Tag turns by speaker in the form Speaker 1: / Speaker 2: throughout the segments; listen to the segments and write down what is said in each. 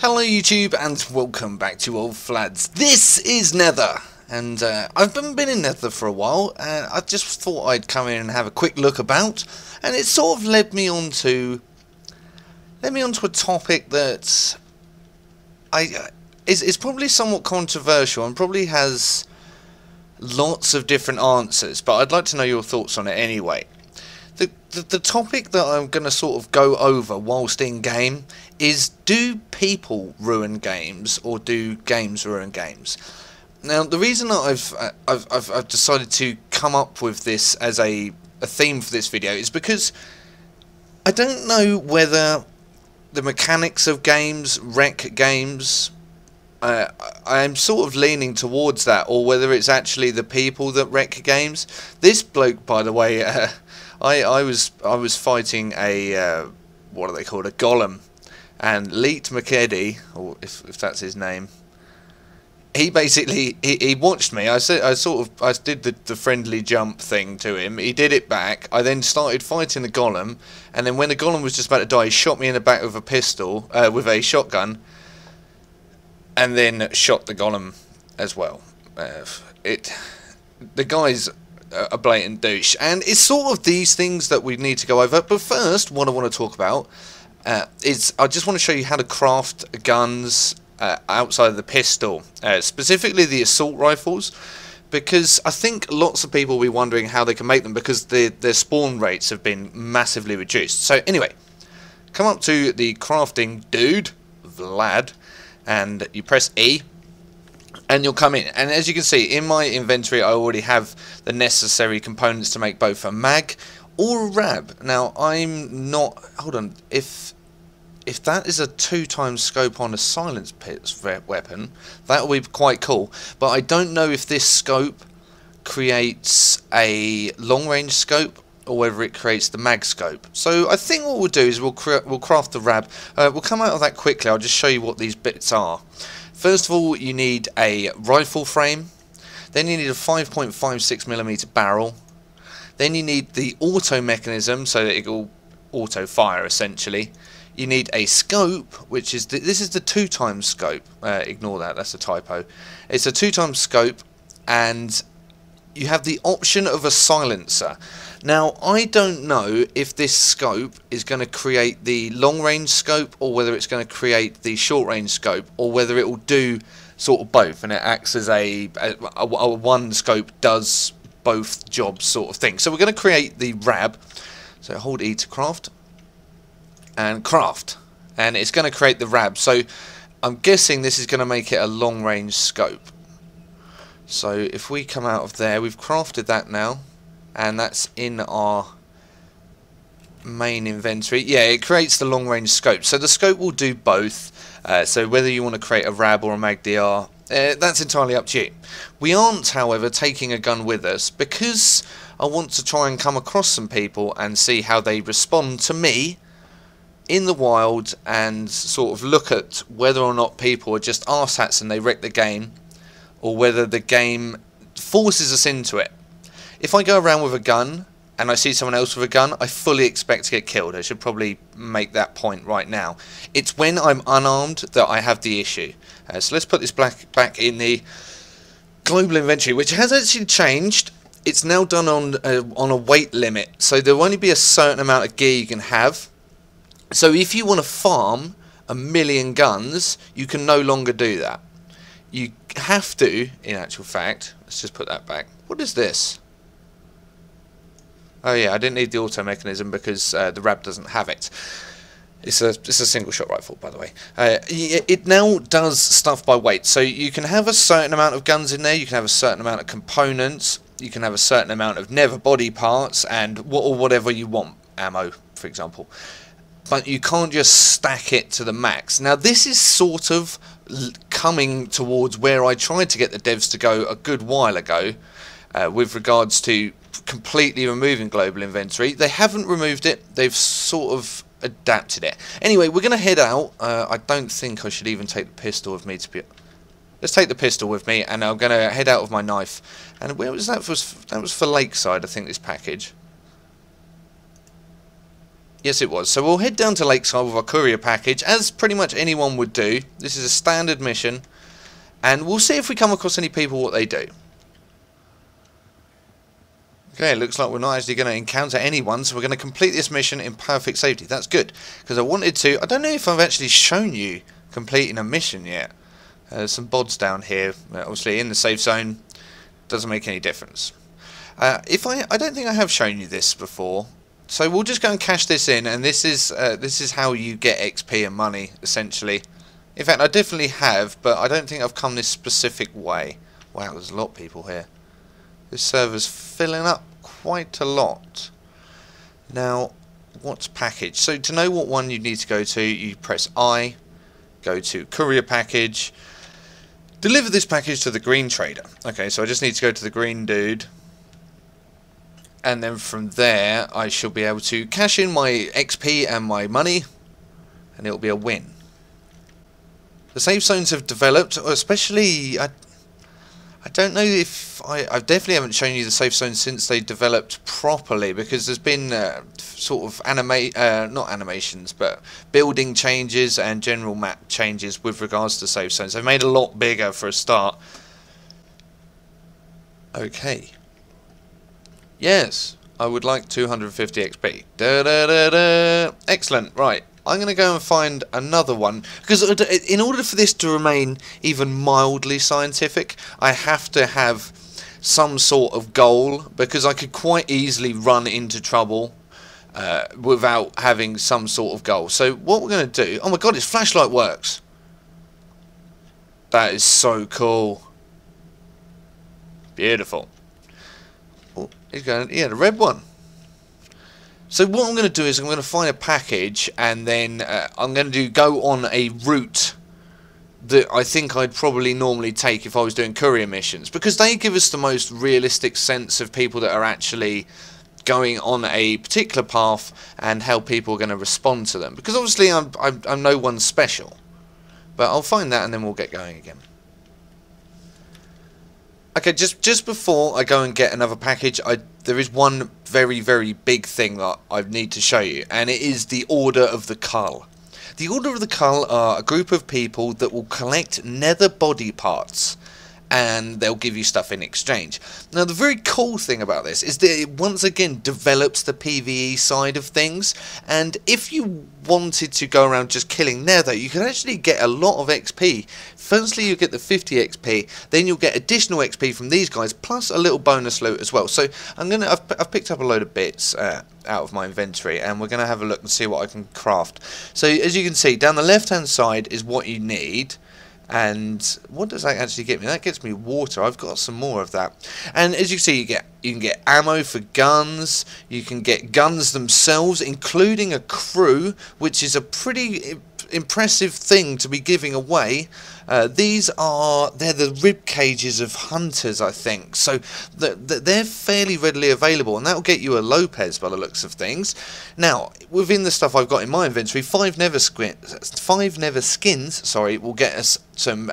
Speaker 1: Hello YouTube and welcome back to old Flads. This is Nether and I've been in Nether for a while and I just thought I'd come in and have a quick look about, and it sort of led me onto a topic that is probably somewhat controversial and probably has lots of different answers, but I'd like to know your thoughts on it anyway. The topic that I'm going to sort of go over whilst in game is, do people ruin games or do games ruin games? Now, the reason that I've decided to come up with this as a theme for this video is because I don't know whether the mechanics of games wreck games. I'm sort of leaning towards that, or whether it's actually the people that wreck games. This bloke, by the way, I was fighting a what are they called, a golem, and Leet McEddie, or if that's his name, he basically he watched me. I did the friendly jump thing to him. He did it back. I then started fighting the golem, and then when the golem was just about to die, he shot me in the back with a pistol, with a shotgun, and then shot the golem as well. The guy's a blatant douche, and it's sort of these things that we need to go over. But first, what I want to talk about is I just want to show you how to craft guns outside of the pistol, specifically the assault rifles, because I think lots of people will be wondering how they can make them because their spawn rates have been massively reduced. So anyway, come up to the crafting dude, Vlad, and you press E, and you'll come in, and as you can see in my inventory I already have the necessary components to make both a mag or a rab. Now I'm not, hold on, if that is a 2x scope on a silence pits weapon, that will be quite cool, but I don't know if this scope creates a long range scope or whether it creates the mag scope. So I think what we'll do is we'll craft the rab. We'll come out of that quickly. I'll just show you what these bits are. First of all, you need a rifle frame, then you need a 5.56mm barrel, then you need the auto mechanism so that it will auto fire essentially. You need a scope, which is this is the 2x scope. Ignore that, that's a typo. It's a 2x scope, and you have the option of a silencer. Now, I don't know if this scope is going to create the long range scope or whether it's going to create the short range scope, or whether it will do sort of both and it acts as a one scope does both jobs sort of thing. So we're going to create the rab. So hold E to craft and craft, and it's going to create the rab. So I'm guessing this is going to make it a long range scope. So if we come out of there, we've crafted that now, and that's in our main inventory. Yeah, it creates the long range scope, so the scope will do both. So whether you want to create a rab or a mag DR, that's entirely up to you. We aren't, however, taking a gun with us because I want to try and come across some people and see how they respond to me in the wild, and sort of look at whether or not people are just arseats and they wreck the game, or whether the game forces us into it. If I go around with a gun and I see someone else with a gun, I fully expect to get killed. I should probably make that point right now. It's when I'm unarmed that I have the issue. So let's put this back in the global inventory, which has actually changed. It's now done on a weight limit, so there will only be a certain amount of gear you can have. So if you want to farm 1,000,000 guns, you can no longer do that. You have to, in actual fact, let's just put that back. What is this? Oh yeah, I didn't need the auto mechanism because the rab doesn't have it. It's a single shot rifle, by the way. It now does stuff by weight, so you can have a certain amount of guns in there, you can have a certain amount of components, you can have a certain amount of nether body parts, and or whatever you want, ammo, for example. But you can't just stack it to the max. Now this is sort of coming towards where I tried to get the devs to go a good while ago, with regards to completely removing global inventory. They haven't removed it, they've sort of adapted it. Anyway, we're going to head out. I don't think I should even take the pistol with me to be... Let's take the pistol with me, and I'm going to head out with my knife. And where was that? That was for Lakeside, I think, this package. Yes, it was. So we'll head down to Lakeside with our courier package, as pretty much anyone would do. This is a standard mission, and we'll see if we come across any people, what they do. Okay, it looks like we're not actually going to encounter anyone, so we're going to complete this mission in perfect safety. That's good, because I wanted to... I don't know if I've actually shown you completing a mission yet. There's some bods down here, obviously in the safe zone. Doesn't make any difference. I don't think I have shown you this before, so we'll just go and cash this in, and this is how you get XP and money, essentially. In fact, I definitely have, but I don't think I've come this specific way. Wow, there's a lot of people here. This server's filling up quite a lot. Now, what's package? So to know what one you need to go to, you press I, go to courier package, deliver this package to the green trader. Okay, so I just need to go to the green dude, and then from there I shall be able to cash in my XP and my money, and it'll be a win. The safe zones have developed, especially... I don't know if I definitely haven't shown you the safe zone since they developed properly, because there's been sort of not animations, but building changes and general map changes with regards to safe zones. They've made it a lot bigger for a start. Okay. Yes, I would like 250 XP. Da da da da. Excellent. Right. I'm going to go and find another one, because in order for this to remain even mildly scientific, I have to have some sort of goal, because I could quite easily run into trouble without having some sort of goal. So what we're going to do... Oh my god, its flashlight works! That is so cool. Beautiful. Oh, he's going... Yeah, the red one. So what I'm going to do is I'm going to find a package, and then I'm going to go on a route that I think I'd probably normally take if I was doing courier missions, because they give us the most realistic sense of people that are actually going on a particular path and how people are going to respond to them. Because obviously I'm no one special, but I'll find that and then we'll get going again. Okay, just before I go and get another package, there is one very big thing that I need to show you, and it is the Order of the Cull. The Order of the Cull are a group of people that will collect nether body parts, and they'll give you stuff in exchange. Now, the very cool thing about this is that it once again develops the PvE side of things, and if you wanted to go around just killing nether, you can actually get a lot of XP. Firstly, you get the 50 XP, then you'll get additional XP from these guys, plus a little bonus loot as well. So I've picked up a load of bits out of my inventory, and we're going to have a look and see what I can craft. So as you can see, down the left hand side is what you need. And what does that actually get me? That gets me water. I've got some more of that. And as you can see, you can get ammo for guns. You can get guns themselves, including a crew, which is a pretty impressive thing to be giving away. They're the rib cages of hunters, I think. So they're fairly readily available, and that'll get you a Lopez by the looks of things. Now, within the stuff I've got in my inventory, 5 Nether skins, sorry, will get us some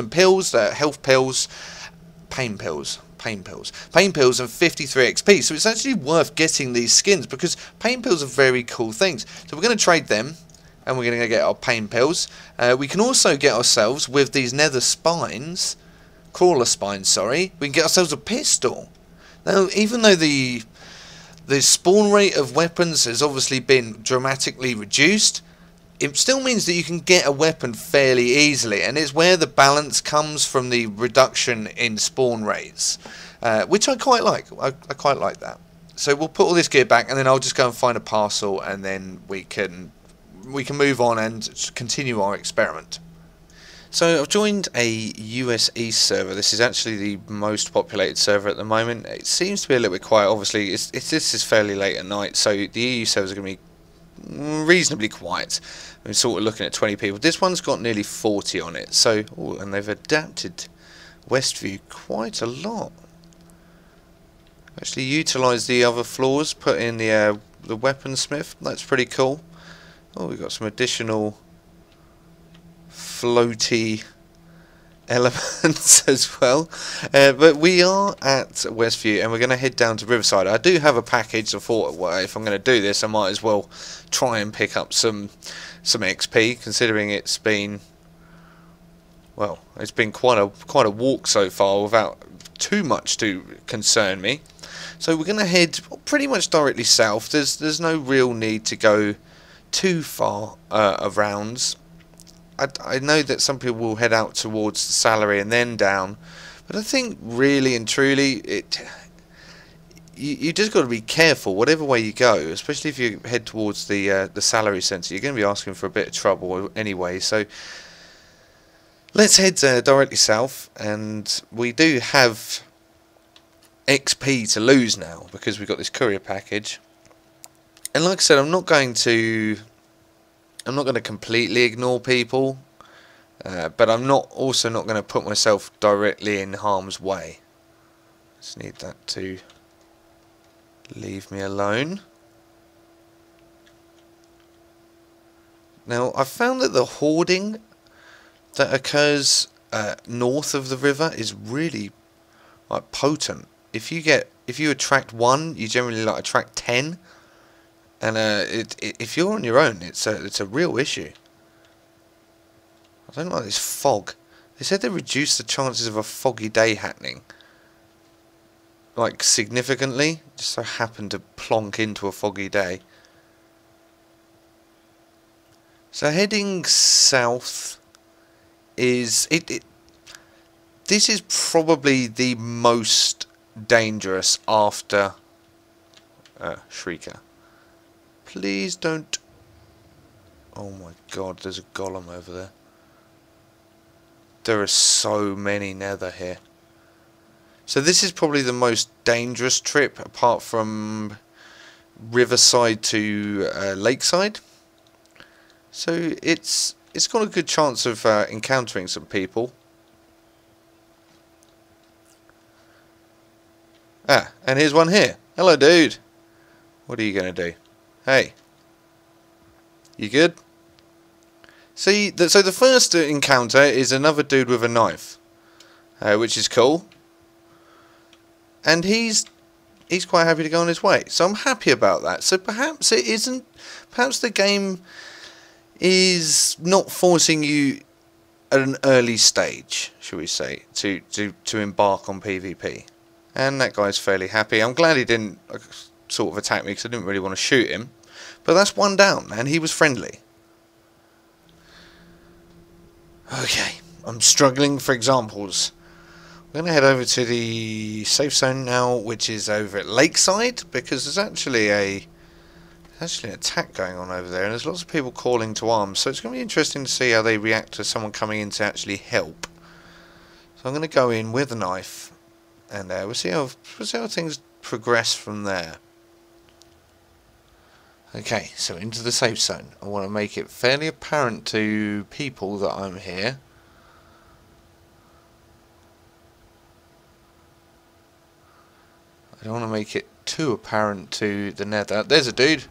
Speaker 1: pills, health pills, pain pills, and 53 XP. So it's actually worth getting these skins, because pain pills are very cool things. So we're going to trade them, and we're going to get our pain pills. We can also get ourselves, with these nether spines, crawler spines, sorry, we can get ourselves a pistol. Now, even though the spawn rate of weapons has obviously been dramatically reduced, it still means that you can get a weapon fairly easily, and it's where the balance comes from the reduction in spawn rates, which I quite like. I quite like that. So we'll put all this gear back, and then I'll just go and find a parcel, and then we can move on and continue our experiment. So I've joined a US East server. This is actually the most populated server at the moment. It seems to be a little bit quiet. Obviously, this is fairly late at night, so the EU servers are going to be reasonably quiet. I'm sort of looking at 20 people. This one's got nearly 40 on it. So, and they've adapted Westview quite a lot. Actually utilised the other floors, put in the weaponsmith. That's pretty cool. Oh, we've got some additional floaty elements as well. But we are at Westview and we're going to head down to Riverside. I do have a package. I thought, well, if I'm going to do this, I might as well try and pick up some XP, considering it's been, well, it's been quite a walk so far without too much to concern me. So we're going to head pretty much directly south. There's no real need to go too far around. I know that some people will head out towards the salary and then down, but I think really and truly you just got to be careful whatever way you go, especially if you head towards the salary centre. You're going to be asking for a bit of trouble anyway. So let's head directly south, and we do have XP to lose now because we've got this courier package. And like I said, I'm not going to completely ignore people, but I'm also not going to put myself directly in harm's way. Just need that to leave me alone. Now, I've found that the hoarding that occurs north of the river is really potent. If you attract one, you generally attract 10. And if you're on your own, it's a real issue. I don't like this fog. They said they reduced the chances of a foggy day happening, like significantly. Just so happened to plonk into a foggy day. So heading south is this is probably the most dangerous after Shrieker. Please don't. Oh my god, there's a golem over there. There are so many Nether here. So this is probably the most dangerous trip apart from Riverside to Lakeside. So it's got a good chance of encountering some people. Ah, and here's one here. Hello, dude. What are you going to do? Hey. You good? See, so the first encounter is another dude with a knife, which is cool. And he's quite happy to go on his way. So I'm happy about that. So perhaps it isn't. Perhaps the game is not forcing you at an early stage, shall we say, to embark on PvP. And that guy's fairly happy. I'm glad he didn't sort of attack me because I didn't really want to shoot him. But that's one down, and he was friendly. Okay, I'm struggling for examples. We're going to head over to the safe zone now, which is over at Lakeside, because there's actually an attack going on over there, and there's lots of people calling to arms. So it's going to be interesting to see how they react to someone coming in to actually help. So I'm going to go in with a knife, and we'll see how things progress from there. Okay, so into the safe zone. I want to make it fairly apparent to people that I'm here. I don't want to make it too apparent to the Nether. There's a dude.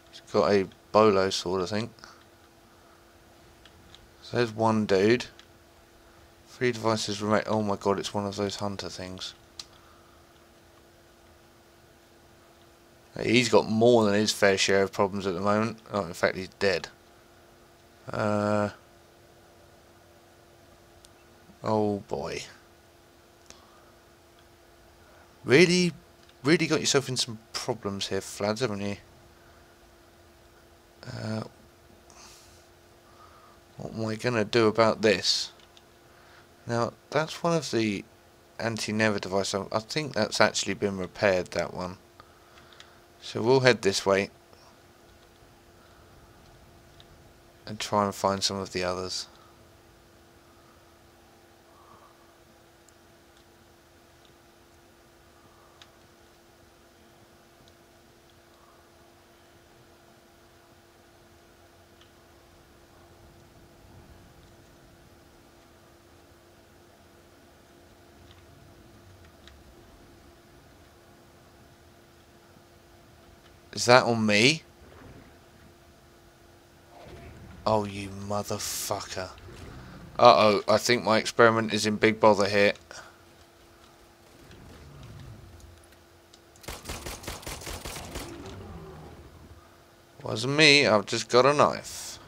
Speaker 1: He's got a bolo sword, I think. So there's one dude. 3 devices remain. Oh my god, it's one of those hunter things. He's got more than his fair share of problems at the moment. Oh, in fact, he's dead. Oh boy. Really got yourself in some problems here, Flads, haven't you? What am I going to do about this? Now, that's one of the anti-Nether devices. I think that's actually been repaired, that one. So we'll head this way and try and find some of the others. Is that on me? Oh, you motherfucker. Uh-oh, I think my experiment is in big bother here. Wasn't me, I've just got a knife.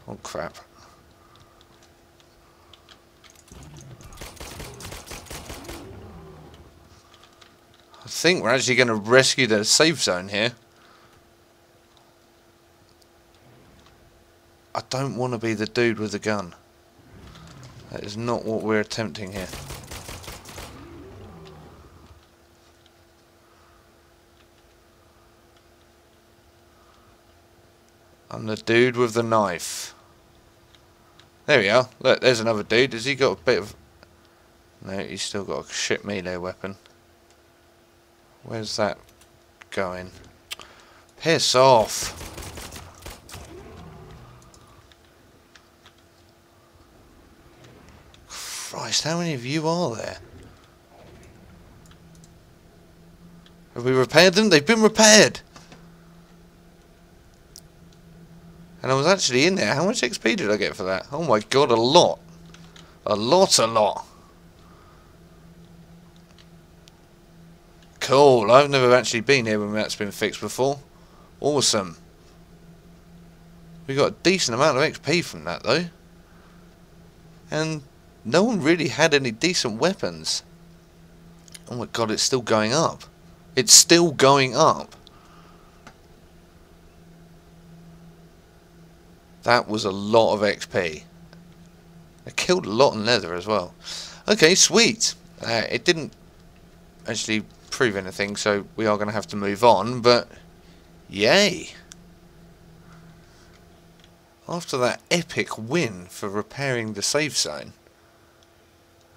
Speaker 1: Oh crap. I think we're actually going to rescue the safe zone here. I don't want to be the dude with the gun. That is not what we're attempting here. I'm the dude with the knife. There we are. Look, there's another dude. Has he got a bit of... No, he's still got a shit melee weapon. Where's that going? Piss off. Christ, how many of you are there? Have we repaired them? They've been repaired! And I was actually in there. How much XP did I get for that? Oh my god, a lot. A lot. Cool, I've never actually been here when that's been fixed before. Awesome. We got a decent amount of XP from that though. And no one really had any decent weapons. Oh my god, it's still going up. It's still going up. That was a lot of XP. I killed a lot in Nether as well. Okay, sweet. It didn't actually prove anything, so we are going to have to move on, but yay. After that epic win for repairing the safe zone,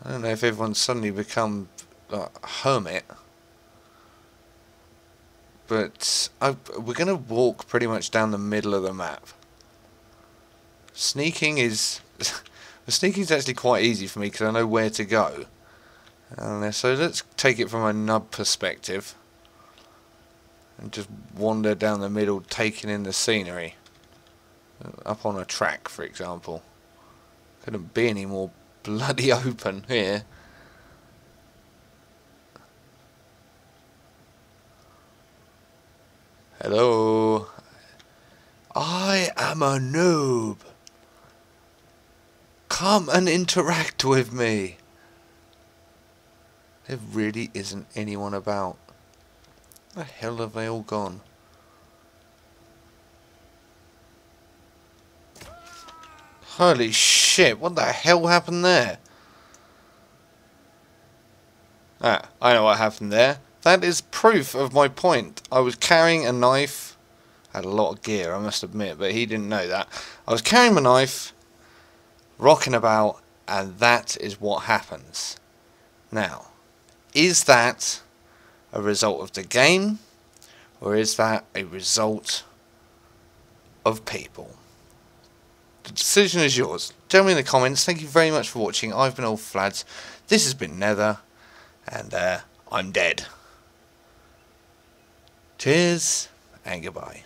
Speaker 1: I don't know if everyone's suddenly become a hermit, but we're going to walk pretty much down the middle of the map. Sneaking is... Sneaking is actually quite easy for me because I know where to go. So let's take it from a nub perspective and just wander down the middle, taking in the scenery. Up on a track, for example. Couldn't be any more bloody open here. Hello. I am a noob. Come and interact with me. There really isn't anyone about. Where the hell have they all gone? Holy shit, what the hell happened there? Ah, I know what happened there. That is proof of my point. I was carrying a knife. I had a lot of gear, I must admit, but he didn't know that. I was carrying my knife, rocking about, and that is what happens. Now, is that a result of the game, or is that a result of people? The decision is yours. Tell me in the comments. Thank you very much for watching. I've been Old Flads. This has been Nether, and I'm dead. Cheers, and goodbye.